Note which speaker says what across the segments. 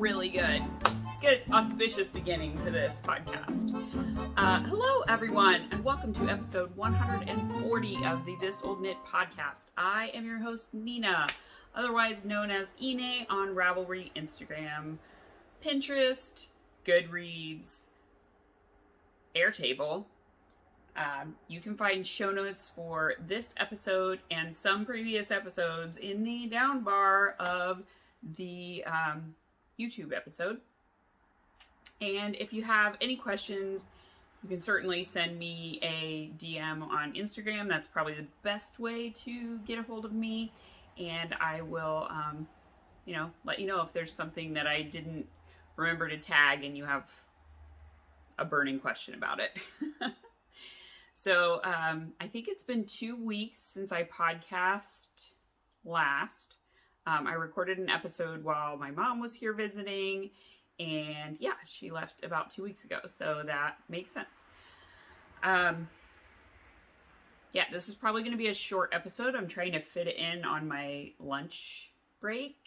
Speaker 1: really good. Good auspicious beginning to this podcast. Hello, everyone, and welcome to episode 140 of the This Old Knit podcast. I am your host, Nina, otherwise known as Ine on Ravelry, Instagram, Pinterest, Goodreads, Airtable. You can find show notes for this episode and some previous episodes in the down bar of the YouTube episode. And if you have any questions, you can certainly send me a DM on Instagram. That's probably the best way to get a hold of me. And I will, let you know if there's something that I didn't remember to tag and you have a burning question about it. So I think it's been 2 weeks since I podcast last. I recorded an episode while my mom was here visiting, and yeah, she left about 2 weeks ago, so that makes sense. Yeah, this is probably going to be a short episode. I'm trying to fit it in on my lunch break,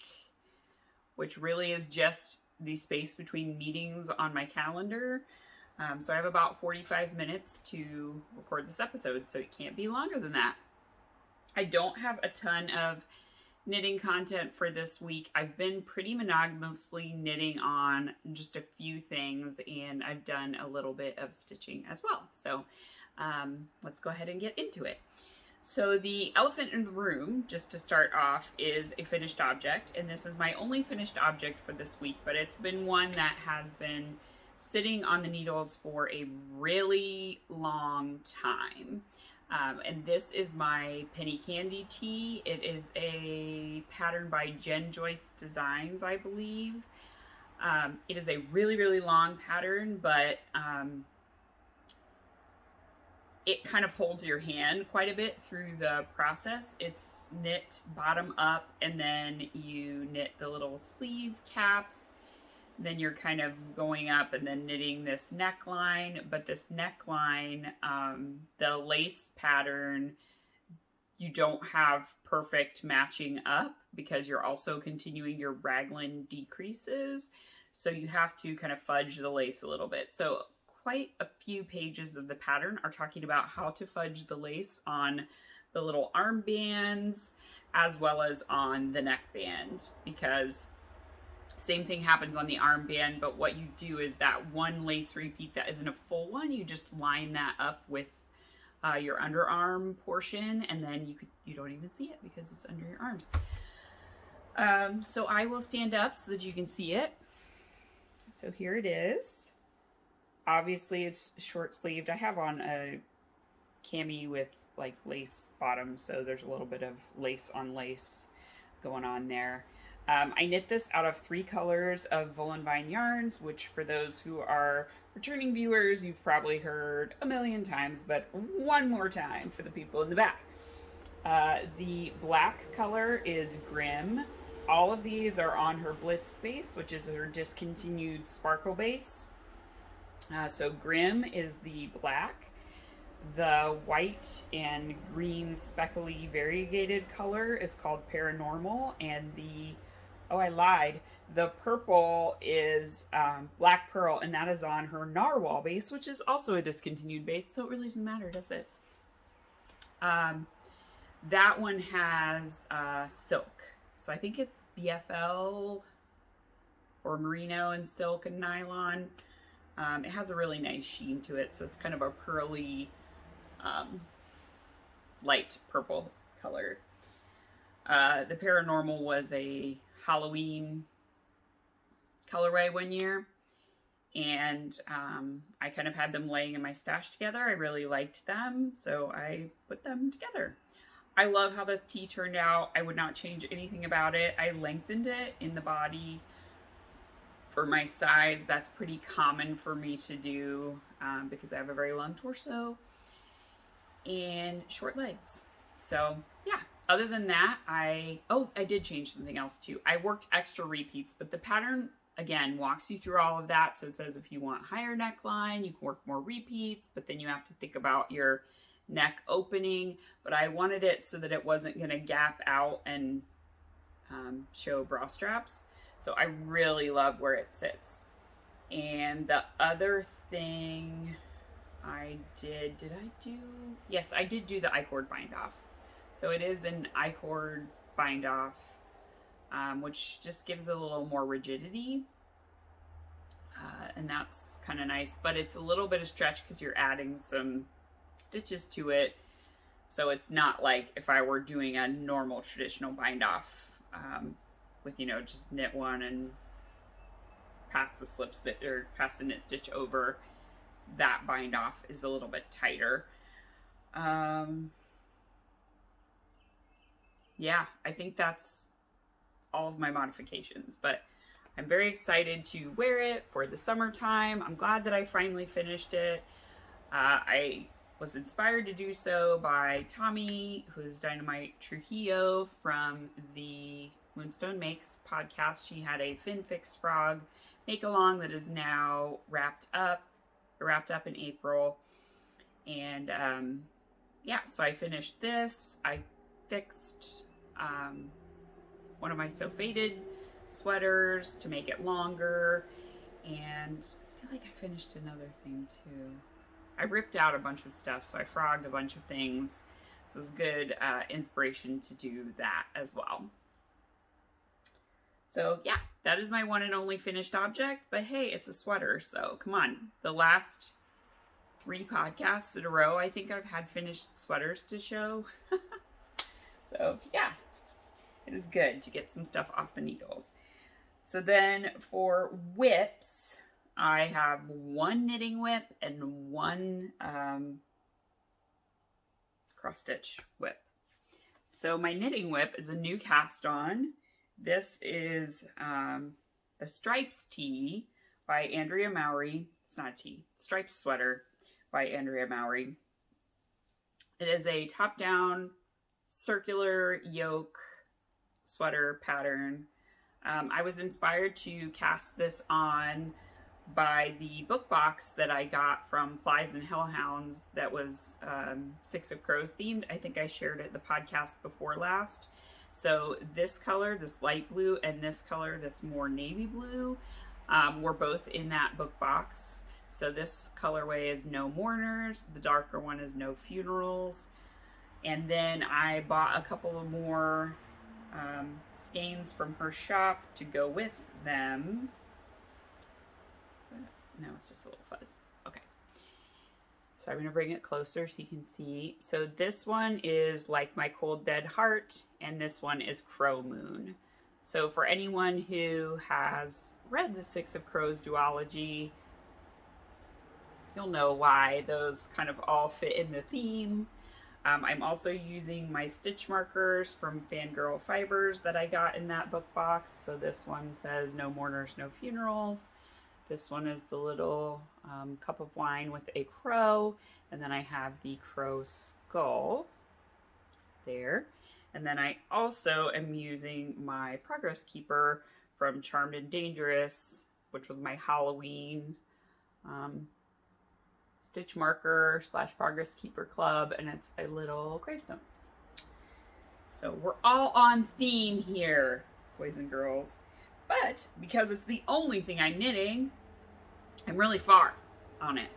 Speaker 1: which really is just the space between meetings on my calendar. So I have about 45 minutes to record this episode, so it can't be longer than that. I don't have a ton of knitting content for this week. I've been pretty monogamously knitting on just a few things, and I've done a little bit of stitching as well. So let's go ahead and get into it. So the elephant in the room, just to start off, is a finished object, and this is my only finished object for this week, but it's been one that has been sitting on the needles for a really long time. And this is my Penny Candy tee. It is a pattern by JenJoyce Designs, I believe. It is a really, really long pattern, but it kind of holds your hand quite a bit through the process. It's knit bottom up, and then you knit the little sleeve caps. Then you're kind of going up and then knitting this neckline, but this neckline, the lace pattern, you don't have perfect matching up because you're also continuing your raglan decreases. So you have to kind of fudge the lace a little bit. So quite a few pages of the pattern are talking about how to fudge the lace on the little armbands as well as on the neckband, because same thing happens on the armband, but what you do is that one lace repeat that isn't a full one, you just line that up with your underarm portion, and then you don't even see it because it's under your arms. So I will stand up so that you can see it. So here it is. Obviously it's short sleeved. I have on a cami with like lace bottom, so there's a little bit of lace on lace going on there. I knit this out of 3 colors of Voolenvine yarns, which for those who are returning viewers, you've probably heard a million times, but one more time for the people in the back. The black color is Grimm. All of these are on her Blitzed base, which is her discontinued sparkle base. So Grimm is the black. The white and green speckly variegated color is called Paranormal, and the purple is Black Pearl, and that is on her Narwhal base, which is also a discontinued base, so it really doesn't matter, does it? That one has silk, so I think it's BFL or merino and silk and nylon. It has a really nice sheen to it, so it's kind of a pearly, light purple color. The Paranormal was a Halloween colorway one year, and I kind of had them laying in my stash together. I really liked them, so I put them together. I love how this tee turned out. I would not change anything about it. I lengthened it in the body for my size. That's pretty common for me to do because I have a very long torso and short legs. So yeah. Other than that, I did change something else too. I worked extra repeats, but the pattern, again, walks you through all of that. So it says if you want higher neckline, you can work more repeats, but then you have to think about your neck opening. But I wanted it so that it wasn't going to gap out and show bra straps. So I really love where it sits. And the other thing I did I do? Yes, I did do the I-cord bind off. So it is an I-cord bind off, which just gives it a little more rigidity. And that's kind of nice, but it's a little bit of stretch because you're adding some stitches to it. So it's not like if I were doing a normal traditional bind off with, you know, just knit one and pass the slip stitch or pass the knit stitch over. That bind off is a little bit tighter. Yeah, I think that's all of my modifications, but I'm very excited to wear it for the summertime. I'm glad that I finally finished it. I was inspired to do so by Tommy, who's Dynamite Trujillo from the Moonstone Makes podcast. She had a Fin Fix Frog make along that is now wrapped up in April. And yeah, so I finished this. I fixed one of my So Faded sweaters to make it longer, and I feel like I finished another thing too. I ripped out a bunch of stuff, so I frogged a bunch of things, so it's good inspiration to do that as well. So yeah, that is my one and only finished object, but hey, it's a sweater, so come on. The last 3 podcasts in a row, I think I've had finished sweaters to show. So yeah, it is good to get some stuff off the needles. So then for whips, I have 1 knitting whip and 1 cross stitch whip. So my knitting whip is a new cast on. This is the Stripes tee by Andrea Mowry. It's not a tee, Stripes sweater by Andrea Mowry. It is a top-down circular yoke sweater pattern. I was inspired to cast this on by the book box that I got from Plies and Hellhounds that was Six of Crows themed. I think I shared it the podcast before last. So this color, this light blue, and this color, this more navy blue, were both in that book box. So this colorway is No Mourners, the darker one is No Funerals. And then I bought a couple of more skeins from her shop to go with them. No, it's just a little fuzz. Okay. So I'm going to bring it closer so you can see. So this one is Like My Cold Dead Heart, and this one is Crow Moon. So for anyone who has read the Six of Crows duology, you'll know why those kind of all fit in the theme. I'm also using my stitch markers from Fangirl Fibers that I got in that book box. So this one says No Mourners, No Funerals. This one is the little cup of wine with a crow. And then I have the crow skull there. And then I also am using my Progress Keeper from Charmed and Dangerous, which was my Halloween stitch marker / Progress Keeper club, and it's a little gravestone. So we're all on theme here, boys and girls. But because it's the only thing I'm knitting, I'm really far on it.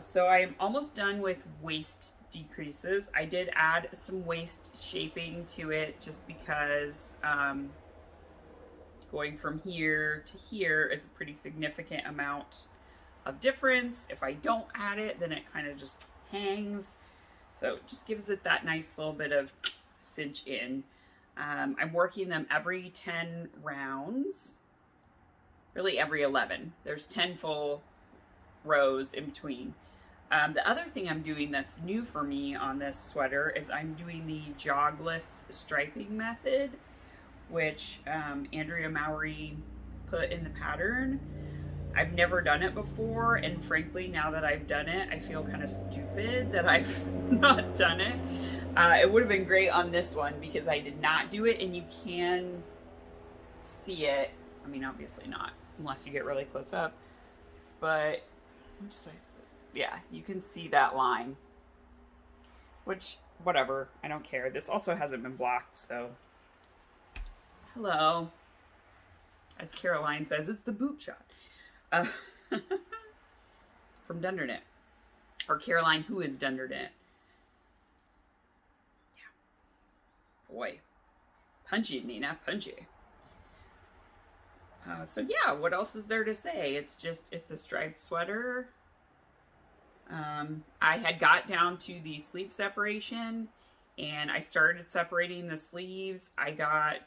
Speaker 1: So I'm almost done with waist decreases. I did add some waist shaping to it just because going from here to here is a pretty significant amount of difference. If I don't add it, then it kind of just hangs. So it just gives it that nice little bit of cinch in. I'm working them every 10 rounds, really every 11. There's 10 full rows in between. The other thing I'm doing that's new for me on this sweater is I'm doing the jogless striping method, which Andrea Mowry put in the pattern. I've never done it before, and frankly, now that I've done it, I feel kind of stupid that I've not done it. It would have been great on this one because I did not do it, and you can see it. I mean, obviously not, unless you get really close up. But, yeah, you can see that line. Which, whatever, I don't care. This also hasn't been blocked, so Hello. As Caroline says, it's the boot shot. Uh, from Dundernit. Or Caroline, who is Dundernit. Yeah. Boy. Punchy, Nina. Punchy. So yeah, what else is there to say? It's a striped sweater. I had got down to the sleeve separation and I started separating the sleeves. I got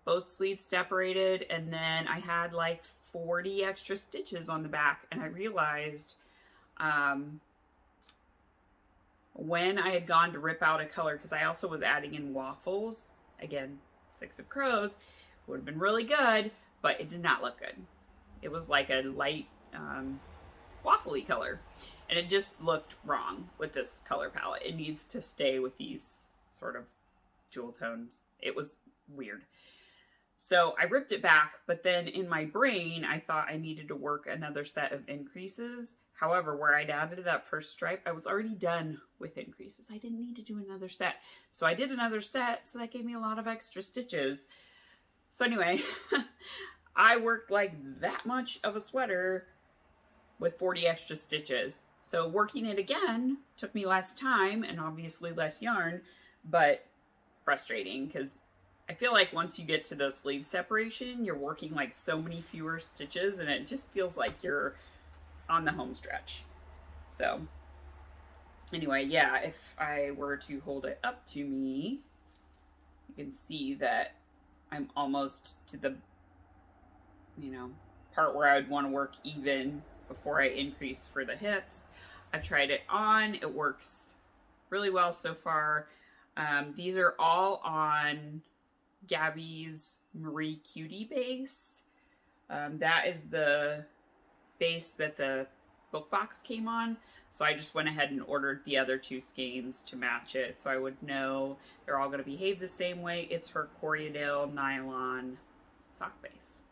Speaker 1: both sleeves separated and then I had like 40 extra stitches on the back, and I realized when I had gone to rip out a color, because I also was adding in waffles, again, 6 of Crows, would have been really good, but it did not look good. It was like a light waffly color, and it just looked wrong with this color palette. It needs to stay with these sort of jewel tones. It was weird. So I ripped it back, but then in my brain, I thought I needed to work another set of increases. However, where I'd added that first stripe, I was already done with increases. I didn't need to do another set. So I did another set, so that gave me a lot of extra stitches. So anyway, I worked like that much of a sweater with 40 extra stitches. So working it again took me less time and obviously less yarn, but frustrating because I feel like once you get to the sleeve separation, you're working like so many fewer stitches and it just feels like you're on the home stretch. So anyway, yeah, if I were to hold it up to me, you can see that I'm almost to the, part where I would want to work even before I increase for the hips. I've tried it on. It works really well so far. These are all on Gabby's Marie Cutie base. That is the base that the book box came on. So I just went ahead and ordered the other 2 skeins to match it. So I would know they're all going to behave the same way. It's her Corriedale nylon sock base.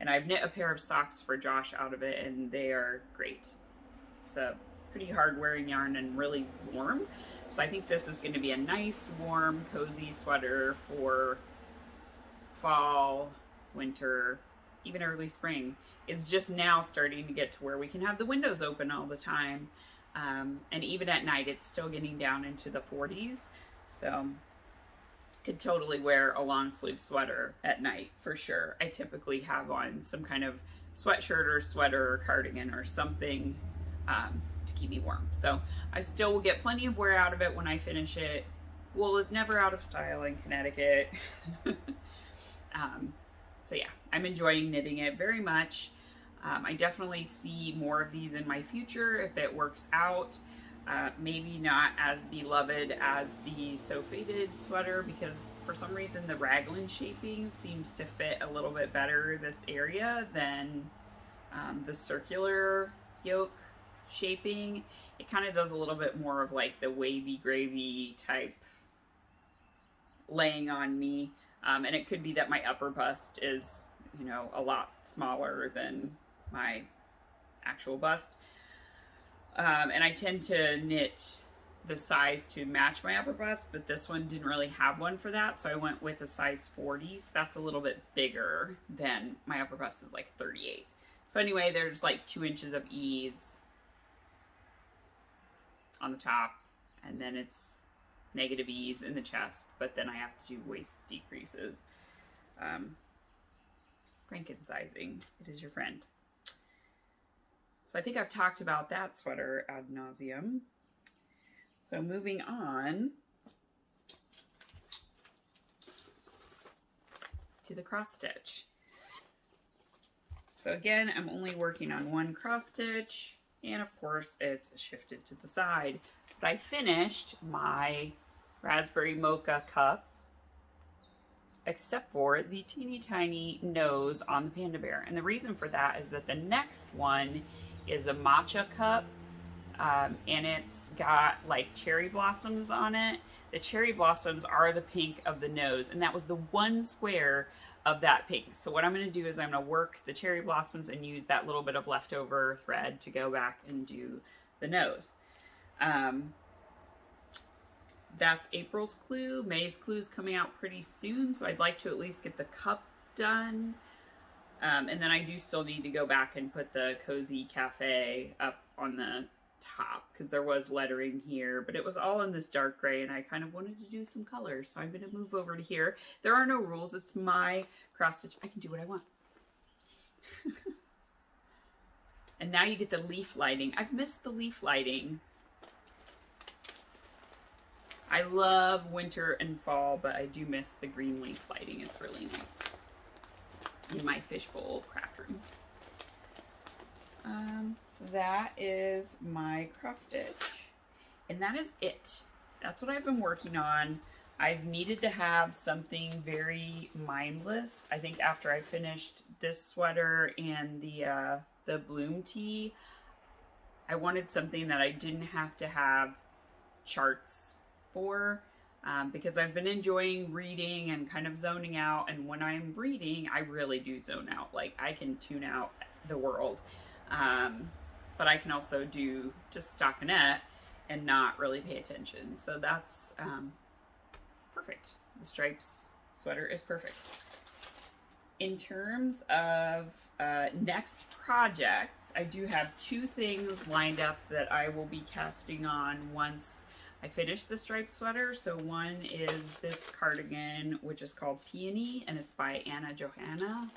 Speaker 1: And I've knit a pair of socks for Josh out of it and they are great. It's a pretty hard wearing yarn and really warm. So I think this is going to be a nice, warm, cozy sweater for fall, winter, even early spring. It's just now starting to get to where we can have the windows open all the time. And even at night, it's still getting down into the 40s. So could totally wear a long sleeve sweater at night for sure. I typically have on some kind of sweatshirt or sweater or cardigan or something to keep me warm. So I still will get plenty of wear out of it when I finish it. Wool is never out of style in Connecticut. So yeah, I'm enjoying knitting it very much. I definitely see more of these in my future if it works out. Maybe not as beloved as the So Faded sweater because for some reason the raglan shaping seems to fit a little bit better this area than the circular yoke shaping. It kind of does a little bit more of like the wavy gravy type laying on me. And it could be that my upper bust is, a lot smaller than my actual bust. And I tend to knit the size to match my upper bust, but this one didn't really have one for that. So I went with a size 40. So that's a little bit bigger than my upper bust is like 38. So anyway, there's like 2 inches of ease on the top, and then it's negative ease in the chest, but then I have to do waist decreases. Franken-sizing, it is your friend. So I think I've talked about that sweater ad nauseum. So moving on to the cross stitch. So again, I'm only working on 1 cross stitch, and of course it's shifted to the side. But I finished my raspberry mocha cup, except for the teeny tiny nose on the panda bear. And the reason for that is that the next one is a matcha cup, and it's got like cherry blossoms on it. The cherry blossoms are the pink of the nose, and that was the 1 square of that pink. So what I'm going to do is I'm going to work the cherry blossoms and use that little bit of leftover thread to go back and do the nose. that's April's clue. May's clue is coming out pretty soon, so I'd like to at least get the cup done. And then I do still need to go back and put the Cozy Cafe up on the top, because there was lettering here, but it was all in this dark gray, and I kind of wanted to do some colors, so I'm going to move over to here. There are no rules. It's my cross stitch. I can do what I want. And now you get the leaf lighting. I've missed the leaf lighting. I love winter and fall, but I do miss the green leaf lighting. It's really nice in my fishbowl craft room. So that is my cross stitch, and that is it. That's what I've been working on. I've needed to have something very mindless. I think after I finished this sweater and the bloom tee, I wanted something that I didn't have to have charts for, because I've been enjoying reading and kind of zoning out, and when I'm reading, I really do zone out. Like, I can tune out the world. But I can also do just stockinette and not really pay attention. So that's perfect. The stripes sweater is perfect. In terms of next projects, I do have 2 things lined up that I will be casting on once I finish the striped sweater. So one is this cardigan, which is called Peony, and it's by Anna Johanna.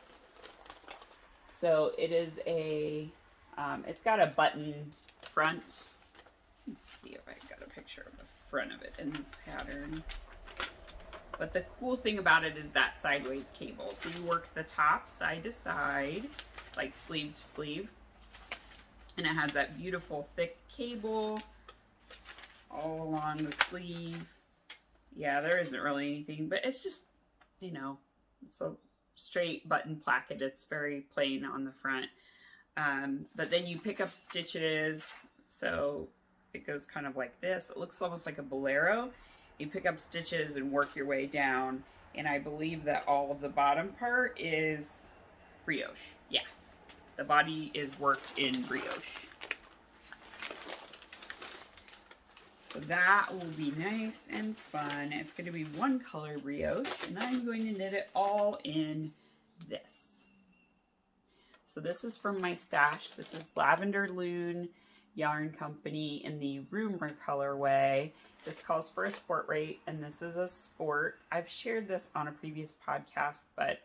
Speaker 1: So it is a it's got a button front. Let's see if I got a picture of the front of it in this pattern. But the cool thing about it is that sideways cable. So you work the top side to side, like sleeve to sleeve. And it has that beautiful thick cable all along the sleeve. Yeah, there isn't really anything, but it's just, you know, it's a straight button placket. It's very plain on the front. But then you pick up stitches, so it goes kind of like this. It looks almost like a bolero. You pick up stitches and work your way down, and I believe that all of the bottom part is brioche. Yeah, the body is worked in brioche. So that will be nice and fun. It's going to be one color brioche, and I'm going to knit it all in this. So this is from my stash. This is Lavender Loon Yarn Company in the Rumor colorway. This calls for a sport rate, and this is a sport. I've shared this on a previous podcast, but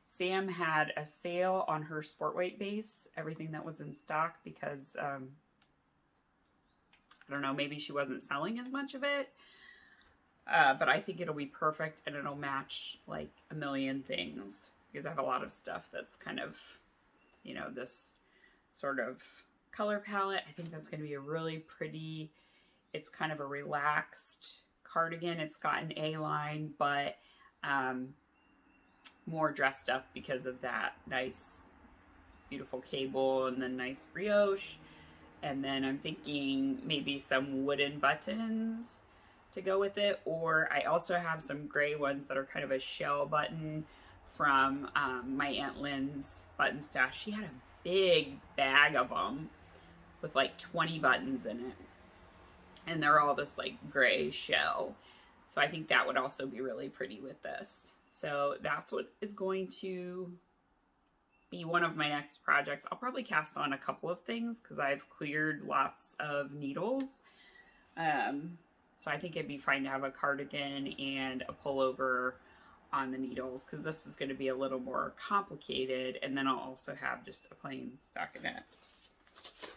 Speaker 1: Sam had a sale on her sport weight base, everything that was in stock, because I don't know, maybe she wasn't selling as much of it. But I think it'll be perfect, and it'll match like a million things, because I have a lot of stuff that's kind of, you know, this sort of color palette. I think that's going to be a really pretty, it's kind of a relaxed cardigan. It's got an A-line, but more dressed up because of that nice, beautiful cable and then nice brioche. And then I'm thinking maybe some wooden buttons to go with it. Or I also have some gray ones that are kind of a shell button from my Aunt Lynn's button stash. She had a big bag of them with like 20 buttons in it. And they're all this like gray shell. So I think that would also be really pretty with this. So that's what is going to be one of my next projects. I'll probably cast on a couple of things because I've cleared lots of needles. So I think it'd be fine to have a cardigan and a pullover on the needles, because this is going to be a little more complicated. And then I'll also have just a plain stockinette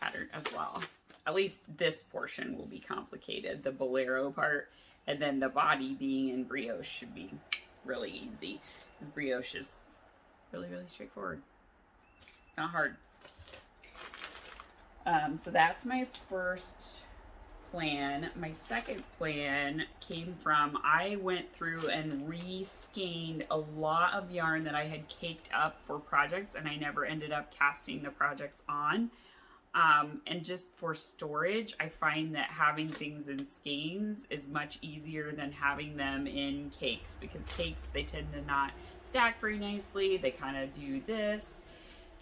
Speaker 1: pattern as well. At least this portion will be complicated, the bolero part, and then the body being in brioche should be really easy, because brioche is really, really straightforward. It's not hard. So that's my first plan. My second plan came from, I went through and re-skeined a lot of yarn that I had caked up for projects, and I never ended up casting the projects on. And just for storage, I find that having things in skeins is much easier than having them in cakes, because cakes, they tend to not stack very nicely. They kind of do this,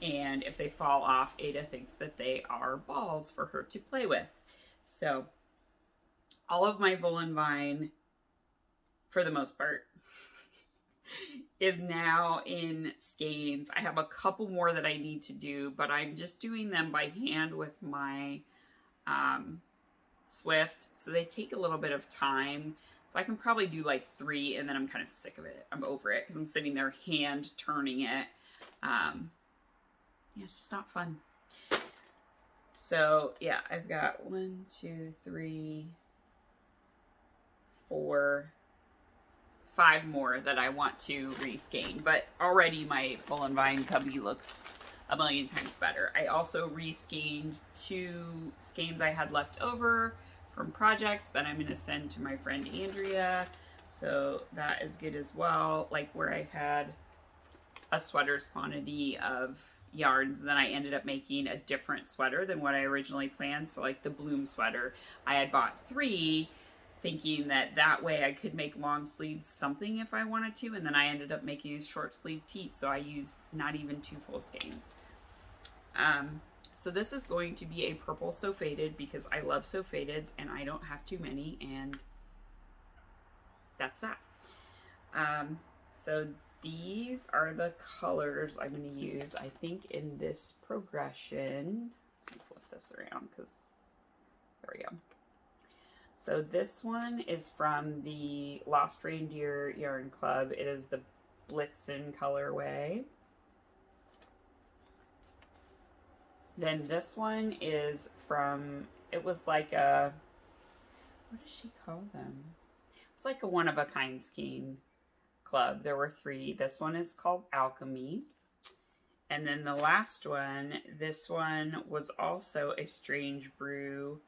Speaker 1: and if they fall off, Ada thinks that they are balls for her to play with. So all of my Voolenvine, for the most part, is now in skeins. I have a couple more that I need to do, but I'm just doing them by hand with my Swift, so they take a little bit of time. So I can probably do like 3 and then I'm kind of sick of it. I'm over it because I'm sitting there hand turning it. Yeah, it's just not fun. So yeah, I've got 1, 2, 3, 4, 5 more that I want to reskein, but already my Voolenvine cubby looks a million times better. I also reskeined 2 skeins I had left over from projects that I'm going to send to my friend Andrea, so that is good as well. Like where I had a sweater's quantity of yarns, and then I ended up making a different sweater than what I originally planned. So like the bloom sweater, I had bought 3 thinking that that way I could make long sleeves something if I wanted to, and then I ended up making a short sleeve tee, so I used not even 2 full skeins. So this is going to be a purple so faded because I love so fadeds and I don't have too many, and that's that. So these are the colors I'm going to use, I think, in this progression. Let me flip this around because there we go. So this one is from the Lost Reindeer Yarn Club. It is the Blitzed colorway. Then this one is from, it was like a, what does she call them? It's like a one-of-a-kind skein club. There were 3. This one is called Alchemy. And then the last one, this one was also a Strange Brew.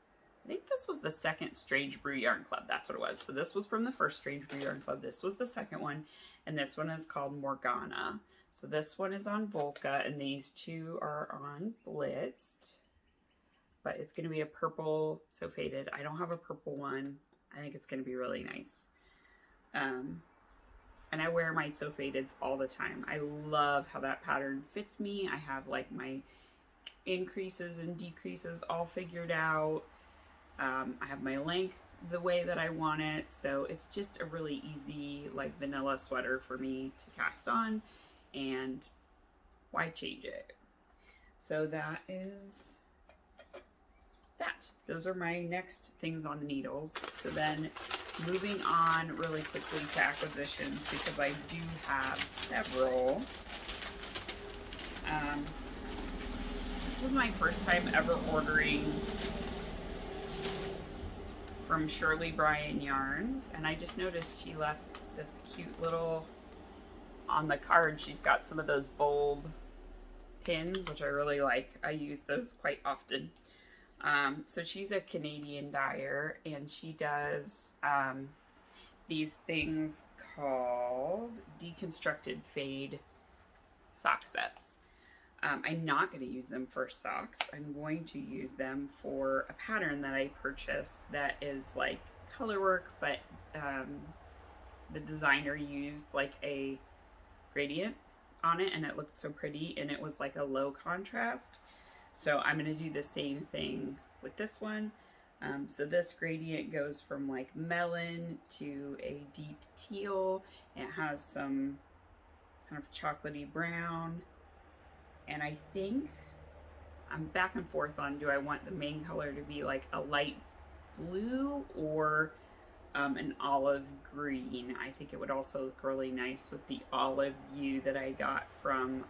Speaker 1: I think this was the second Strange Brew Yarn Club. That's what it was. So this was from the first Strange Brew Yarn Club. This was the second one. And this one is called Morgana. So this one is on Volca, and these 2 are on Blitzed. But it's going to be a purple so faded. I don't have a purple one. I think it's going to be really nice. And I wear my so fadeds all the time. I love how that pattern fits me. I have like my increases and decreases all figured out. I have my length the way that I want it. So it's just a really easy, like, vanilla sweater for me to cast on. And why change it? So that is that. Those are my next things on the needles. So then moving on really quickly to acquisitions, because I do have several. This was my first time ever ordering from Shirley Brian Yarns, and I just noticed she left this cute little, on the card she's got some of those bold pins, which I really like. I use those quite often. So she's a Canadian dyer, and she does these things called deconstructed fade sock sets. I'm not going to use them for socks. I'm going to use them for a pattern that I purchased that is like color work, but the designer used like a gradient on it, and it looked so pretty, and it was like a low contrast. So I'm going to do the same thing with this one. So this gradient goes from like melon to a deep teal. It has some kind of chocolatey brown. And I think I'm back and forth on, do I want the main color to be like a light blue or an olive green? I think it would also look really nice with the olive hue that I got from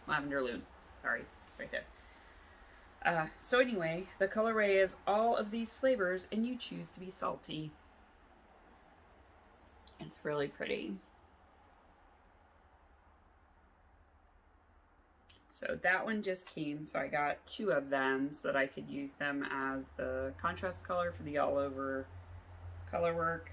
Speaker 1: Lavender Loon. Sorry, right there. So anyway, the colorway is all of these flavors, and you choose to be salty. It's really pretty. So that one just came, so I got 2 of them so that I could use them as the contrast color for the all over color work.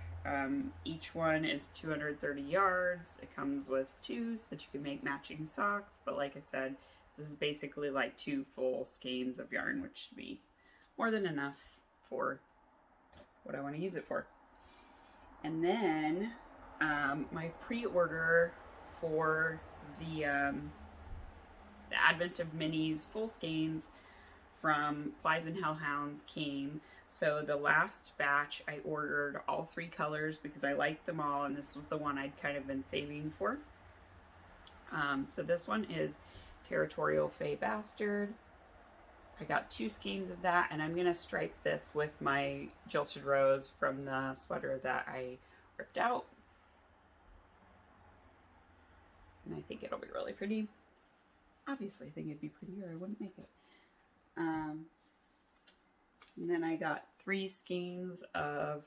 Speaker 1: Each one is 230 yards. It comes with 2 so that you can make matching socks, but like I said, this is basically like 2 full skeins of yarn, which should be more than enough for what I want to use it for. And then my pre-order for the Advent of Minis full skeins from Plies and Hellhounds came. So the last batch I ordered all 3 colors because I liked them all, and this was the one I'd kind of been saving for. So this one is Territorial Fey Bastard. I got 2 skeins of that, and I'm going to stripe this with my Jilted Rose from the sweater that I ripped out. And I think it'll be really pretty. Obviously, I think it'd be prettier. I wouldn't make it. And then I got 3 skeins of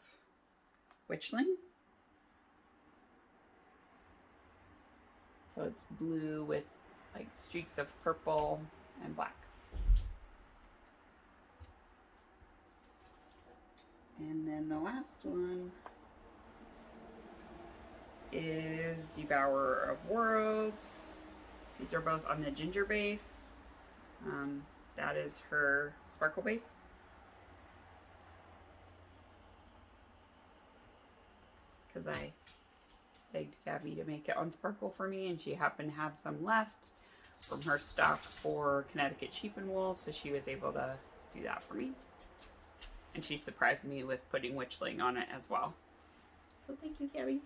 Speaker 1: Witchling. So it's blue with like streaks of purple and black. And then the last one is Devourer of Worlds. These are both on the Ginger base. That is her sparkle base. Because I begged Gabby to make it on sparkle for me, and she happened to have some left from her stock for Connecticut Sheep and Wool, so she was able to do that for me. And she surprised me with putting Witchling on it as well. So thank you, Gabby.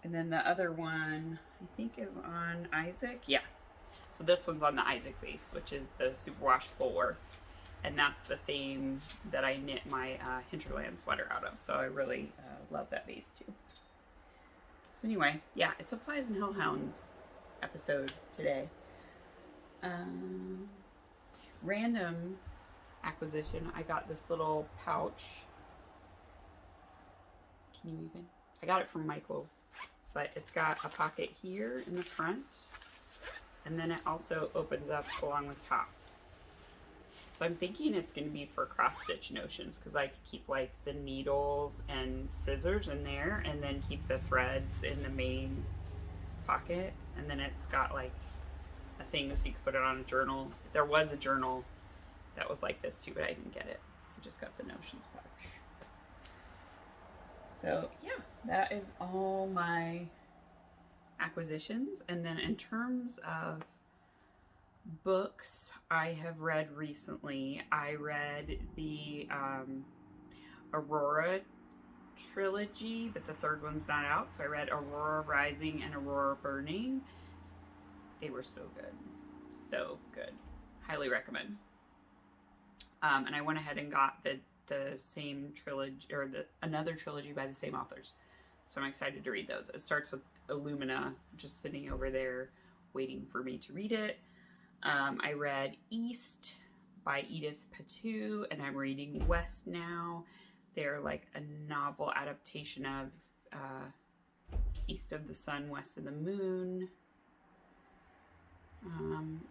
Speaker 1: And then the other one, I think, is on Isaac. Yeah. So this one's on the Isaac base, which is the Superwash Woolworth. And that's the same that I knit my Hinterland sweater out of. So I really love that base too. So anyway, yeah, it's a Plies and Hellhounds episode today. Random acquisition. I got this little pouch. Can you even? I got it from Michael's, but it's got a pocket here in the front, and then it also opens up along the top. So I'm thinking it's going to be for cross stitch notions, because I could keep like the needles and scissors in there, and then keep the threads in the main pocket. And then it's got like a thing so you can put it on a journal. There was a journal that was like this too, but I didn't get it. I just got the notions pouch. So yeah, that is all my acquisitions. And then in terms of books I have read recently, I read the Aurora trilogy, but the 3rd one's not out. So I read Aurora Rising and Aurora Burning. They were so good. So good. Highly recommend. And I went ahead and got the same trilogy, or another trilogy by the same authors. So I'm excited to read those. It starts with Illumina just sitting over there waiting for me to read it. I read East by Edith Patu, and I'm reading West now. They're like a novel adaptation of East of the Sun, West of the Moon.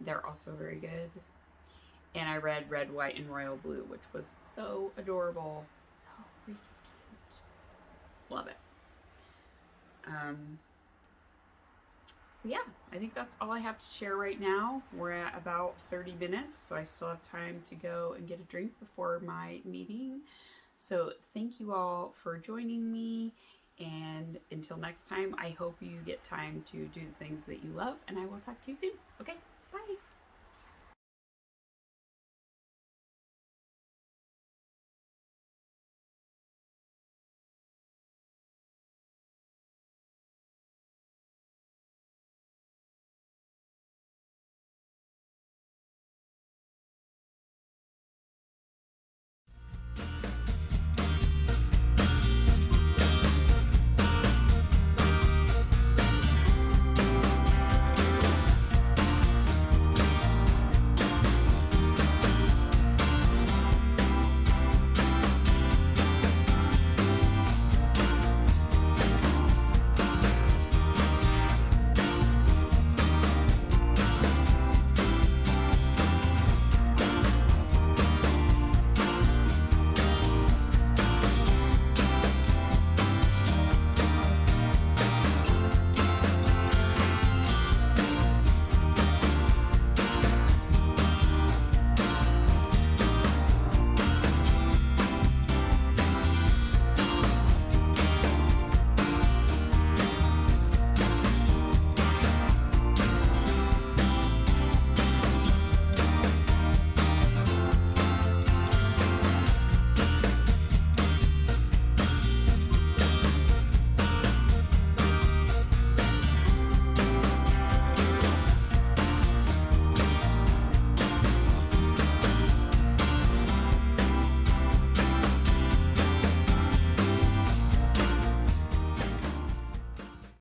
Speaker 1: They're also very good. And I read Red, White, and Royal Blue, which was so adorable. So freaking cute. Love it. So yeah, I think that's all I have to share right now. We're at about 30 minutes, so I still have time to go and get a drink before my meeting. So thank you all for joining me. And until next time, I hope you get time to do the things that you love, and I will talk to you soon. Okay, bye.